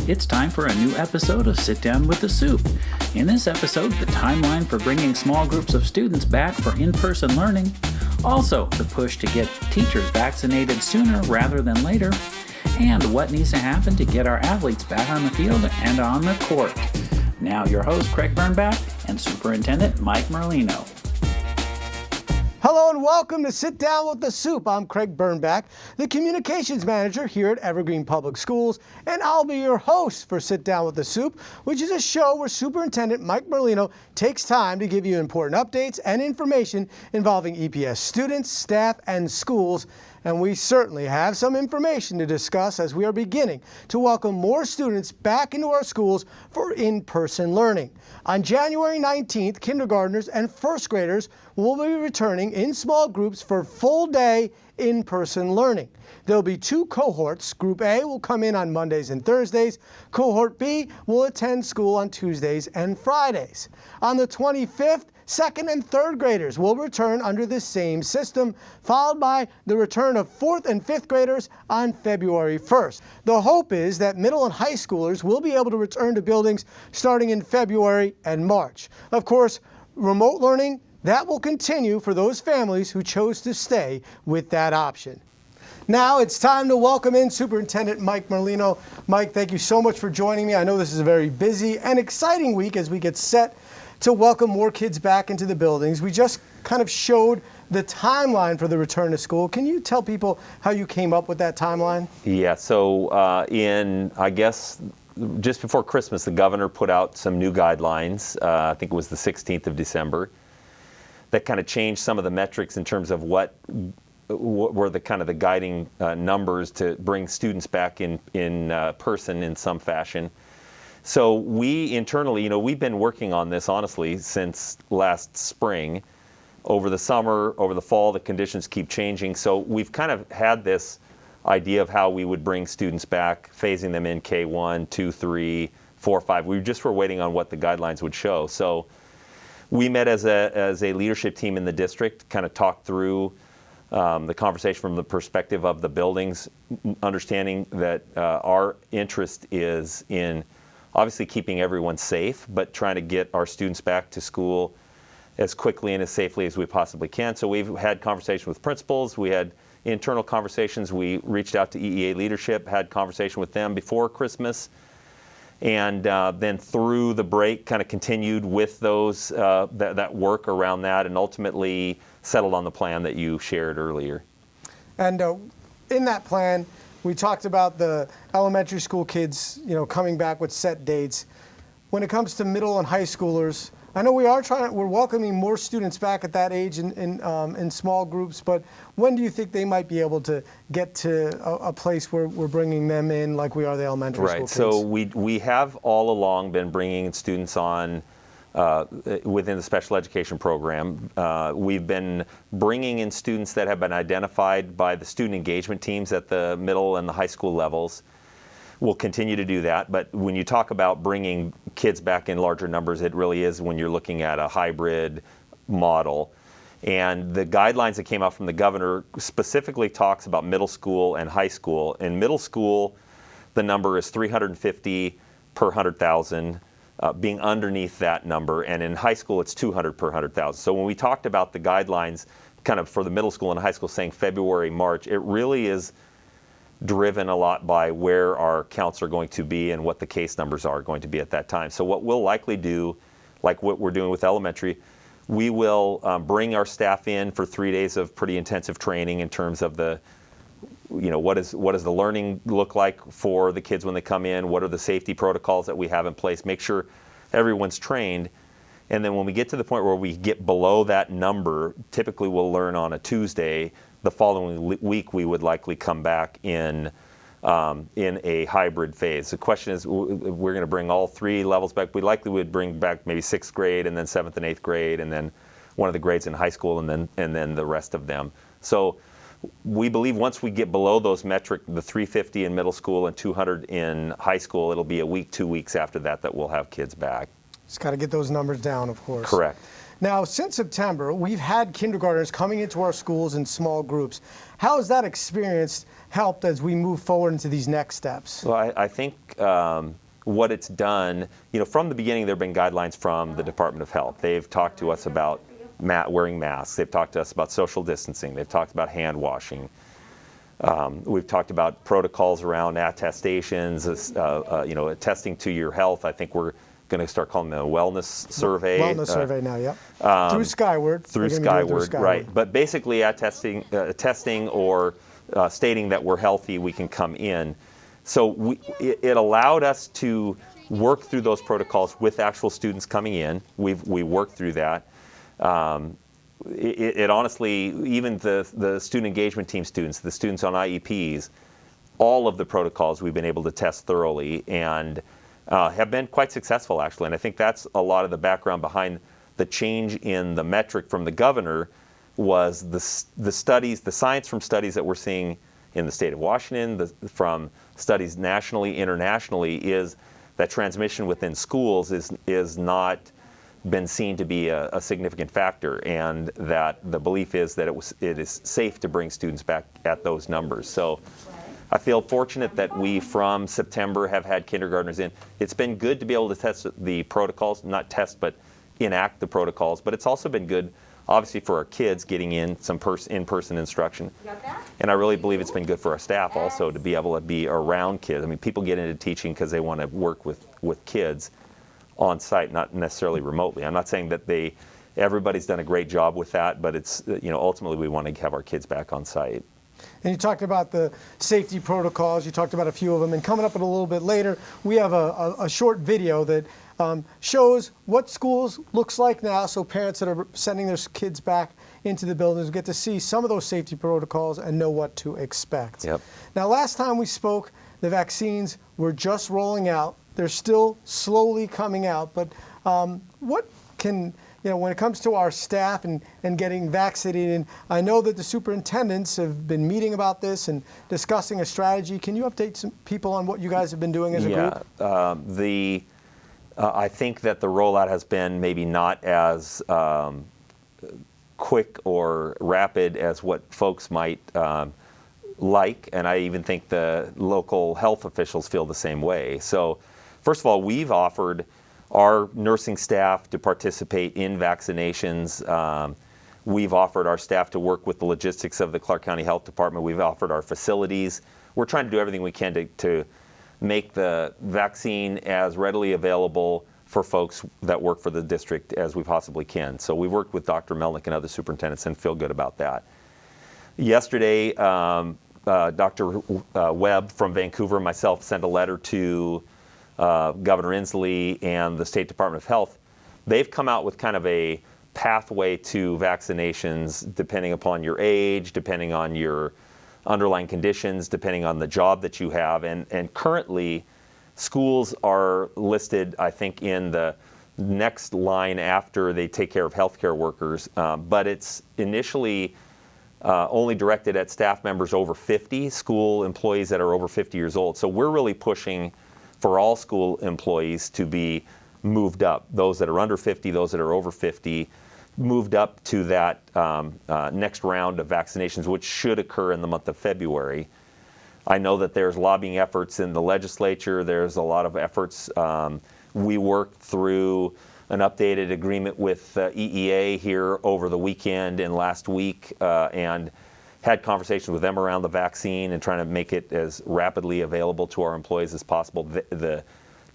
It's time for a new episode of Sit Down with the Supt. In this episode, the timeline for bringing small groups of students back for in-person learning, also the push to get teachers vaccinated sooner rather than later, and what needs to happen to get our athletes back on the field and on the court. Now your host, Craig Bernbach, and Superintendent Mike Molino. Hello and welcome to Sit Down with the Supt. I'm Craig Bernbach, the Communications Manager here at Evergreen Public Schools, and I'll be your host for Sit Down with the Supt, which is a show where Superintendent Mike Molino takes time to give you important updates and information involving EPS students, staff, and schools. And we certainly have some information to discuss as we are beginning to welcome more students back into our schools for in-person learning. On January 19th, kindergartners and first graders will be returning in small groups for full-day in-person learning. There'll be two cohorts. Group A will come in on Mondays and Thursdays. Cohort B will attend school on Tuesdays and Fridays. On the 25th, second and third graders will return under the same system, followed by the return of fourth and fifth graders on February 1st. The hope is that middle and high schoolers will be able to return to buildings starting in February and March. Of course, remote learning, that will continue for those families who chose to stay with that option. Now it's time to welcome in Superintendent Mike Molino. Mike, thank you so much for joining me. I know this is a very busy and exciting week as we get set to welcome more kids back into the buildings. We just kind of showed the timeline for the return to school. Can you tell people how you came up with that timeline? Yeah, so I guess, just before Christmas, the governor put out some new guidelines. I think it was the 16th of December. That kind of changed some of the metrics in terms of what were the kind of the guiding numbers to bring students back in person in some fashion. So we internally, we've been working on this, honestly, since last spring. Over the summer, over the fall, the conditions keep changing. So we've kind of had this idea of how we would bring students back, phasing them in K1, 2, 3, 4, 5. We just were waiting on what the guidelines would show. So we met as a leadership team in the district, kind of talked through the conversation from the perspective of the buildings, understanding that our interest is in obviously keeping everyone safe, but trying to get our students back to school as quickly and as safely as we possibly can. So we've had conversations with principals, we had internal conversations, we reached out to EEA leadership, had conversation with them before Christmas, and then through the break kind of continued with those that work around that, and ultimately settled on the plan that you shared earlier. And in that plan, we talked about the elementary school kids, coming back with set dates. When it comes to middle and high schoolers, I know we're welcoming more students back at that age in small groups, but when do you think they might be able to get to a place where we're bringing them in like we are the elementary school kids? Right, so we have all along been bringing students on within the special education program. We've been bringing in students that have been identified by the student engagement teams at the middle and the high school levels. We'll continue to do that, but when you talk about bringing kids back in larger numbers, it really is when you're looking at a hybrid model. And the guidelines that came out from the governor specifically talks about middle school and high school. In middle school, the number is 350 per 100,000. Being underneath that number, and in high school it's 200 per 100,000. So when we talked about the guidelines kind of for the middle school and high school saying February, March, it really is driven a lot by where our counts are going to be and what the case numbers are going to be at that time. So what we'll likely do, like what we're doing with elementary, we will bring our staff in for 3 days of pretty intensive training in terms of the what does the learning look like for the kids when they come in? What are the safety protocols that we have in place? Make sure everyone's trained. And then when we get to the point where we get below that number, typically we'll learn on a Tuesday. The following week we would likely come back in a hybrid phase. The question is, we're going to bring all 3 levels back. We likely would bring back maybe 6th grade and then 7th and 8th grade and then one of the grades in high school and then the rest of them. So we believe once we get below those metric, the 350 in middle school and 200 in high school, it'll be a week, 2 weeks after that we'll have kids back. Just got to get those numbers down, of course. Correct. Now, since September, we've had kindergartners coming into our schools in small groups. How has that experience helped as we move forward into these next steps? Well, I think what it's done, from the beginning there have been guidelines from the Department of Health. They've talked to us about wearing masks. They've talked to us about social distancing. They've talked about hand washing. We've talked about protocols around attestations, attesting to your health. I think we're going to start calling them a wellness survey. Wellness survey now, yeah. Through Skyward. Through Skyward, right. But basically attesting or stating that we're healthy, we can come in. So it allowed us to work through those protocols with actual students coming in. We worked through that. It honestly, even the student engagement team students, the students on IEPs, all of the protocols we've been able to test thoroughly and have been quite successful, actually. And I think that's a lot of the background behind the change in the metric from the governor was the studies, the science from studies that we're seeing in the state of Washington, from studies nationally, internationally, is that transmission within schools is not been seen to be a significant factor, and that the belief is that it is safe to bring students back at those numbers. So I feel fortunate that we, from September, have had kindergartners in. It's been good to be able to test the protocols, not test, but enact the protocols. But it's also been good, obviously, for our kids getting in some in-person instruction. And I really believe it's been good for our staff also to be able to be around kids. I mean, people get into teaching because they want to work with kids on site, not necessarily remotely. I'm not saying that everybody's done a great job with that, but it's, ultimately we want to have our kids back on site. And you talked about the safety protocols, you talked about a few of them, and coming up a little bit later, we have a short video that shows what schools looks like now, so parents that are sending their kids back into the buildings get to see some of those safety protocols and know what to expect. Yep. Now, last time we spoke, the vaccines were just rolling out. They're still slowly coming out, but what can, when it comes to our staff and getting vaccinated, I know that the superintendents have been meeting about this and discussing a strategy. Can you update some people on what you guys have been doing as a group? I think that the rollout has been maybe not as quick or rapid as what folks might like, and I even think the local health officials feel the same way. So first of all, we've offered our nursing staff to participate in vaccinations. We've offered our staff to work with the logistics of the Clark County Health Department. We've offered our facilities. We're trying to do everything we can to make the vaccine as readily available for folks that work for the district as we possibly can. So we've worked with Dr. Melnick and other superintendents and feel good about that. Yesterday, Dr. Webb from Vancouver and myself sent a letter to Governor Inslee and the State Department of Health. They've come out with kind of a pathway to vaccinations depending upon your age, depending on your underlying conditions, depending on the job that you have. And currently, schools are listed, I think, in the next line after they take care of healthcare workers. But it's initially only directed at staff members over 50, school employees that are over 50 years old. So we're really pushing for all school employees to be moved up. Those that are under 50, those that are over 50, moved up to that next round of vaccinations, which should occur in the month of February. I know that there's lobbying efforts in the legislature. There's a lot of efforts. We worked through an updated agreement with EEA here over the weekend and last week, and had conversations with them around the vaccine and trying to make it as rapidly available to our employees as possible. The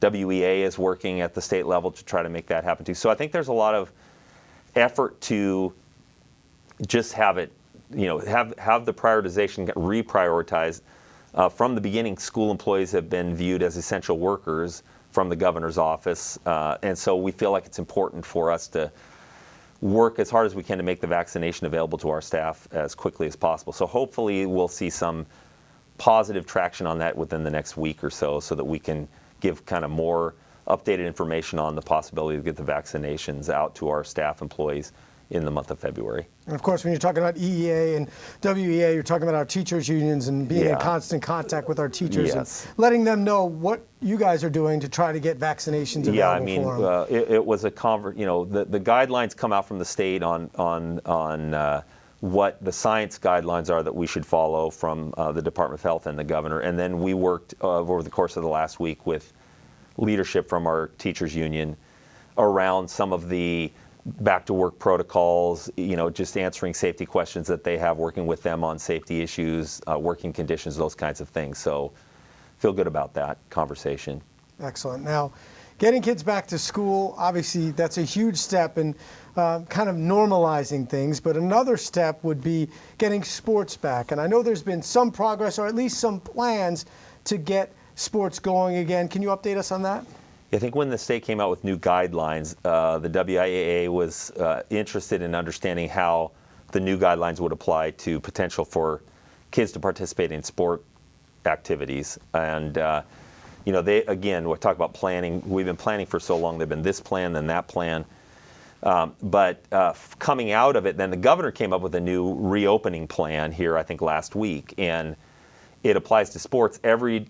WEA is working at the state level to try to make that happen too. So I think there's a lot of effort to just have it, have the prioritization reprioritized. From the beginning, school employees have been viewed as essential workers from the governor's office, and so we feel like it's important for us to work as hard as we can to make the vaccination available to our staff as quickly as possible. So hopefully we'll see some positive traction on that within the next week or so that we can give kind of more updated information on the possibility to get the vaccinations out to our staff employees in the month of February. And of course, when you're talking about EEA and WEA, you're talking about our teachers' unions and being in Yeah. constant contact with our teachers Yes. and letting them know what you guys are doing to try to get vaccinations available Yeah, I mean, for them. it was a the guidelines come out from the state on what the science guidelines are that we should follow from the Department of Health and the governor. And then we worked over the course of the last week with leadership from our teachers' union around some of the back to work protocols, just answering safety questions that they have, working with them on safety issues, working conditions, those kinds of things. So feel good about that conversation. Excellent. Now, getting kids back to school, obviously that's a huge step in kind of normalizing things, but another step would be getting sports back. And I know there's been some progress, or at least some plans to get sports going again. Can you update us on that? I think when the state came out with new guidelines, the WIAA was interested in understanding how the new guidelines would apply to potential for kids to participate in sport activities. And, they, again, we talk about planning. We've been planning for so long. They've been this plan, then that plan. But coming out of it, then the governor came up with a new reopening plan here, I think, last week. And it applies to sports. Every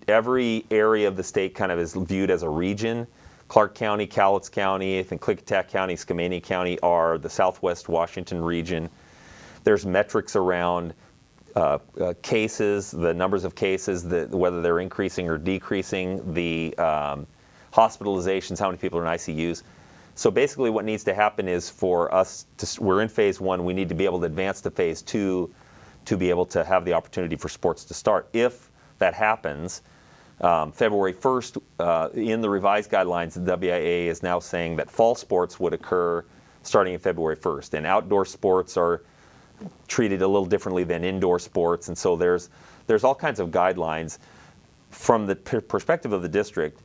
area of the state kind of is viewed as a region. Clark County, Cowlitz County, I think Klickitat County, Skamania County are the Southwest Washington region. There's metrics around cases, the numbers of cases, whether they're increasing or decreasing, the hospitalizations, how many people are in ICUs. So basically what needs to happen is for us, we're in phase 1, we need to be able to advance to phase 2 to be able to have the opportunity for sports to start. If that happens, February 1st, in the revised guidelines, the WIA is now saying that fall sports would occur starting in February 1st. And outdoor sports are treated a little differently than indoor sports. And so there's all kinds of guidelines. From the perspective of the district,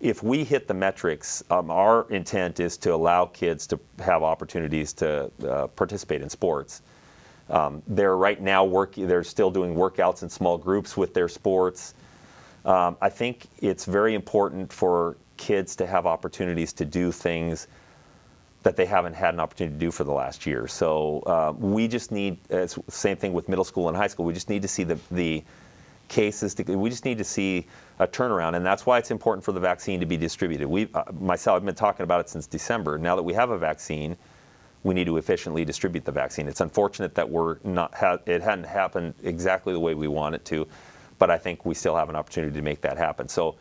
if we hit the metrics, our intent is to allow kids to have opportunities to participate in sports. They're right now they're still doing workouts in small groups with their sports. I think it's very important for kids to have opportunities to do things that they haven't had an opportunity to do for the last year. So we just need, it's the same thing with middle school and high school, we just need to see the cases, we just need to see a turnaround, and that's why it's important for the vaccine to be distributed. I've been talking about it since December. Now that we have a vaccine, we need to efficiently distribute the vaccine. It's unfortunate that it hadn't happened exactly the way we want it to, but I think we still have an opportunity to make that happen. So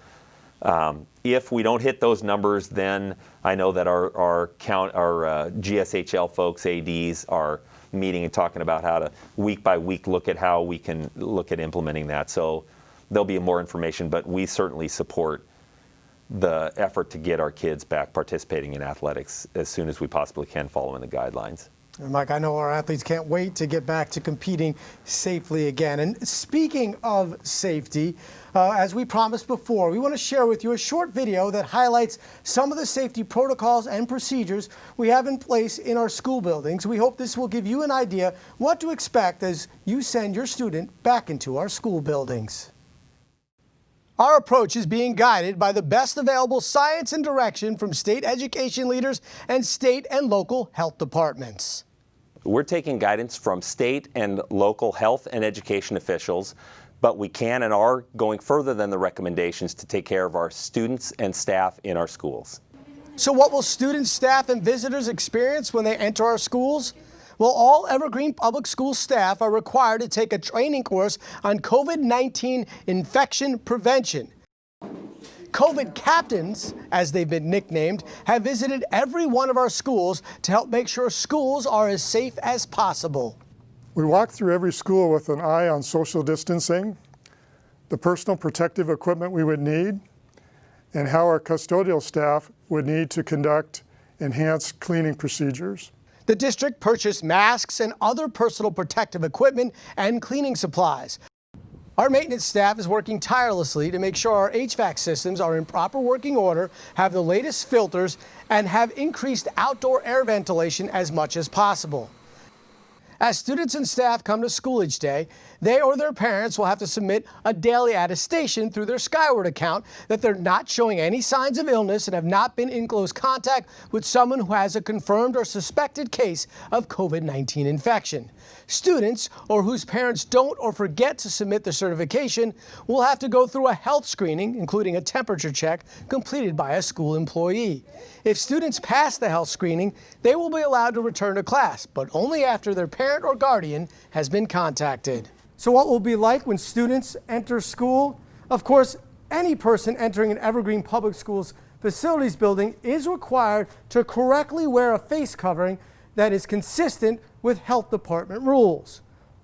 if we don't hit those numbers, then I know that our GSHL folks, ADs, are meeting and talking about how to week by week look at how we can look at implementing that. So there'll be more information, but we certainly support the effort to get our kids back participating in athletics as soon as we possibly can following the guidelines. And Mike, I know our athletes can't wait to get back to competing safely again. And speaking of safety, as we promised before, we want to share with you a short video that highlights some of the safety protocols and procedures we have in place in our school buildings. We hope this will give you an idea what to expect as you send your student back into our school buildings. Our approach is being guided by the best available science and direction from state education leaders and state and local health departments. We're taking guidance from state and local health and education officials, but we can and are going further than the recommendations to take care of our students and staff in our schools. So what will students, staff, and visitors experience when they enter our schools? Well, all Evergreen Public School staff are required to take a training course on COVID-19 infection prevention. COVID captains, as they've been nicknamed, have visited every one of our schools to help make sure schools are as safe as possible. We walk through every school with an eye on social distancing, the personal protective equipment we would need, and how our custodial staff would need to conduct enhanced cleaning procedures. The district purchased masks and other personal protective equipment and cleaning supplies. Our maintenance staff is working tirelessly to make sure our HVAC systems are in proper working order, have the latest filters, and have increased outdoor air ventilation as much as possible. As students and staff come to school each day, they or their parents will have to submit a daily attestation through their Skyward account that they're not showing any signs of illness and have not been in close contact with someone who has a confirmed or suspected case of COVID-19 infection. Students, or whose parents don't or forget to submit the certification, will have to go through a health screening, including a temperature check, completed by a school employee. If students pass the health screening, they will be allowed to return to class, but only after their parent or guardian has been contacted. So what will it be like when students enter school? Of course, any person entering an Evergreen Public Schools facilities building is required to correctly wear a face covering that is consistent with health department rules,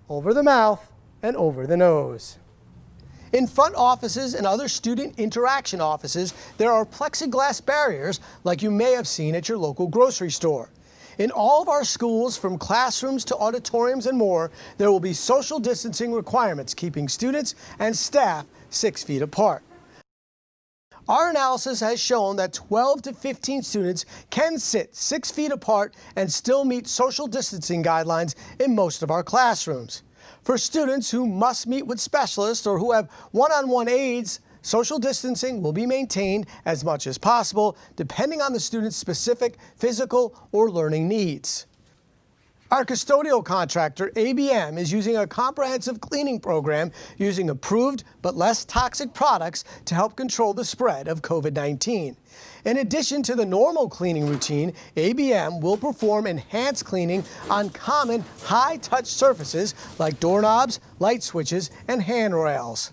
over the mouth and over the nose. In front offices and other student interaction offices, there are plexiglass barriers like you may have seen at your local grocery store. In all of our schools, from classrooms to auditoriums and more, there will be social distancing requirements, keeping students and staff 6 feet apart. Our analysis has shown that 12 to 15 students can sit 6 feet apart and still meet social distancing guidelines in most of our classrooms. For students who must meet with specialists or who have one-on-one aides, social distancing will be maintained as much as possible, depending on the student's specific physical or learning needs. Our custodial contractor, ABM, is using a comprehensive cleaning program using approved but less toxic products to help control the spread of COVID-19. In addition to the normal cleaning routine, ABM will perform enhanced cleaning on common high-touch surfaces like doorknobs, light switches, and handrails.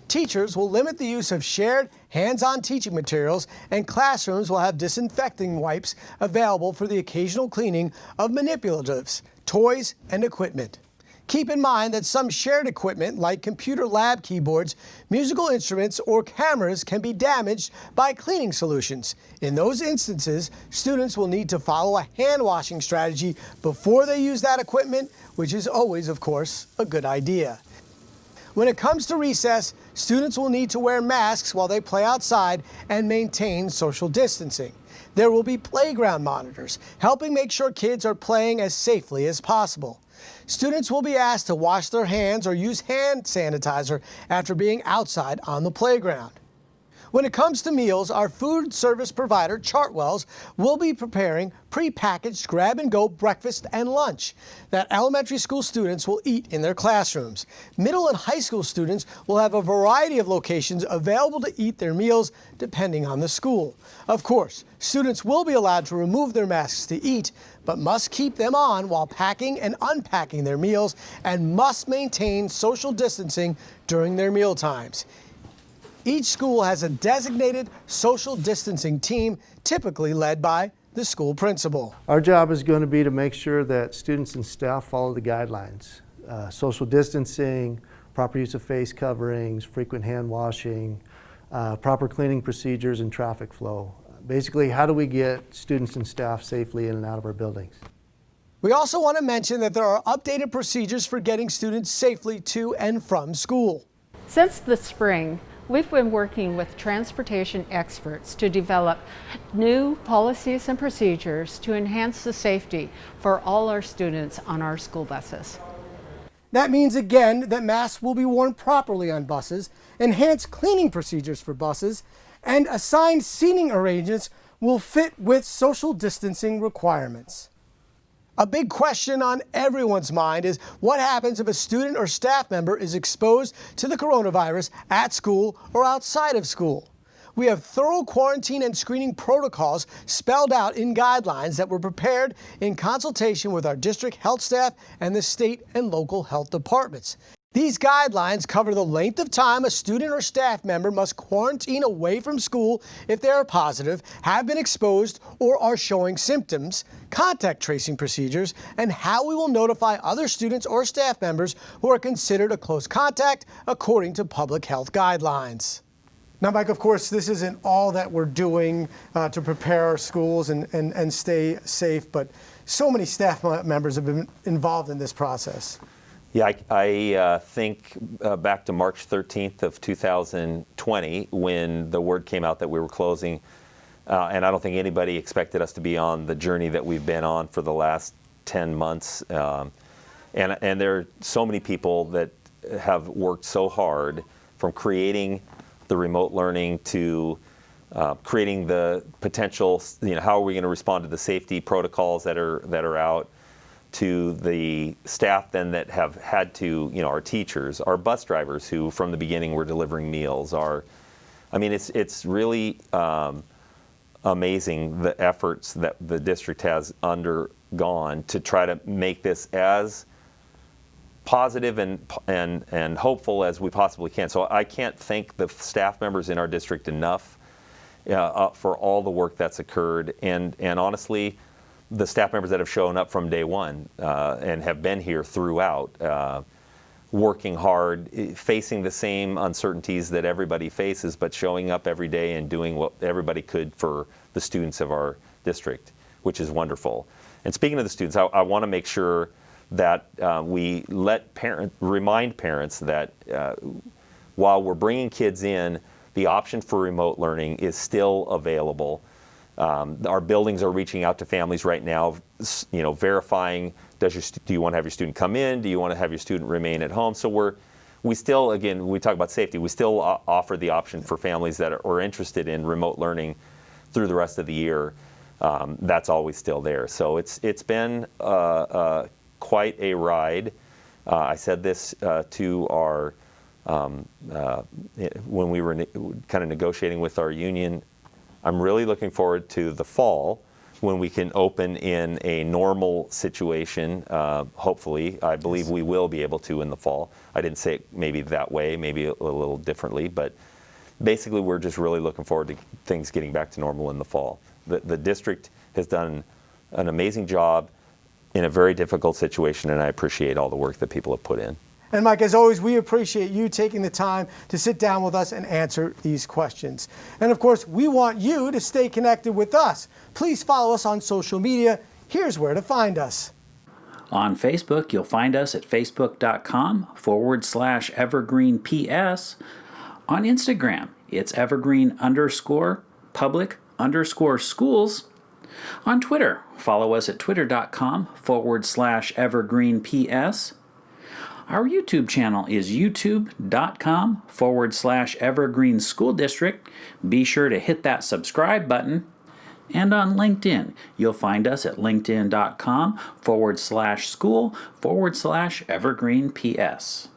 Teachers will limit the use of shared hands-on teaching materials, and classrooms will have disinfecting wipes available for the occasional cleaning of manipulatives, toys, and equipment. Keep in mind that some shared equipment, like computer lab keyboards, musical instruments, or cameras, can be damaged by cleaning solutions. In those instances, students will need to follow a hand-washing strategy before they use that equipment, which is always, of course, a good idea. When it comes to recess, students will need to wear masks while they play outside and maintain social distancing. There will be playground monitors, helping make sure kids are playing as safely as possible. Students will be asked to wash their hands or use hand sanitizer after being outside on the playground. When it comes to meals, our food service provider, Chartwells, will be preparing prepackaged grab-and-go breakfast and lunch that elementary school students will eat in their classrooms. Middle and high school students will have a variety of locations available to eat their meals depending on the school. Of course, students will be allowed to remove their masks to eat, but must keep them on while packing and unpacking their meals and must maintain social distancing during their meal times. Each school has a designated social distancing team, typically led by the school principal. Our job is going to be to make sure that students and staff follow the guidelines. Social distancing, proper use of face coverings, frequent hand washing, proper cleaning procedures, and traffic flow. Basically, how do we get students and staff safely in and out of our buildings? We also want to mention that there are updated procedures for getting students safely to and from school. Since the spring, we've been working with transportation experts to develop new policies and procedures to enhance the safety for all our students on our school buses. That means, again, that masks will be worn properly on buses, enhanced cleaning procedures for buses, and assigned seating arrangements will fit with social distancing requirements. A big question on everyone's mind is what happens if a student or staff member is exposed to the coronavirus at school or outside of school. We have thorough quarantine and screening protocols spelled out in guidelines that were prepared in consultation with our district health staff and the state and local health departments. These guidelines cover the length of time a student or staff member must quarantine away from school if they are positive, have been exposed, or are showing symptoms, contact tracing procedures, and how we will notify other students or staff members who are considered a close contact according to public health guidelines. Now, Mike, of course, this isn't all that we're doing to prepare our schools and stay safe, but so many staff members have been involved in this process. Yeah, I think back to March 13th of 2020 when the word came out that we were closing, and I don't think anybody expected us to be on the journey that we've been on for the last 10 months. And there are so many people that have worked so hard, from creating the remote learning to creating the potential, how are we going to respond to the safety protocols that are out, to the staff then that have had to, our teachers, our bus drivers who from the beginning were delivering meals, it's really amazing the efforts that the district has undergone to try to make this as positive and hopeful as we possibly can. So I can't thank the staff members in our district enough for all the work that's occurred, and honestly, the staff members that have shown up from day one and have been here throughout, working hard, facing the same uncertainties that everybody faces, but showing up every day and doing what everybody could for the students of our district, which is wonderful. And speaking of the students, I want to make sure that we remind parents that while we're bringing kids in, the option for remote learning is still available. Our buildings are reaching out to families right now, verifying, do you want to have your student come in? Do you want to have your student remain at home? So we still, again, we talk about safety, we still offer the option for families that are interested in remote learning through the rest of the year. That's always still there. So it's been quite a ride. I said this to our, when we were kind of negotiating with our union, I'm really looking forward to the fall when we can open in a normal situation. Hopefully, I believe we will be able to in the fall. I didn't say it maybe that way, maybe a little differently, but basically we're just really looking forward to things getting back to normal in the fall. The district has done an amazing job in a very difficult situation, and I appreciate all the work that people have put in. And Mike, as always, we appreciate you taking the time to sit down with us and answer these questions. And of course, we want you to stay connected with us. Please follow us on social media. Here's where to find us. On Facebook, you'll find us at facebook.com/evergreenps. On Instagram, it's evergreen_public_schools. On Twitter, follow us at twitter.com/evergreenps. Our YouTube channel is youtube.com/Evergreen School District. Be sure to hit that subscribe button. And on LinkedIn, you'll find us at linkedin.com/school/Evergreen PS.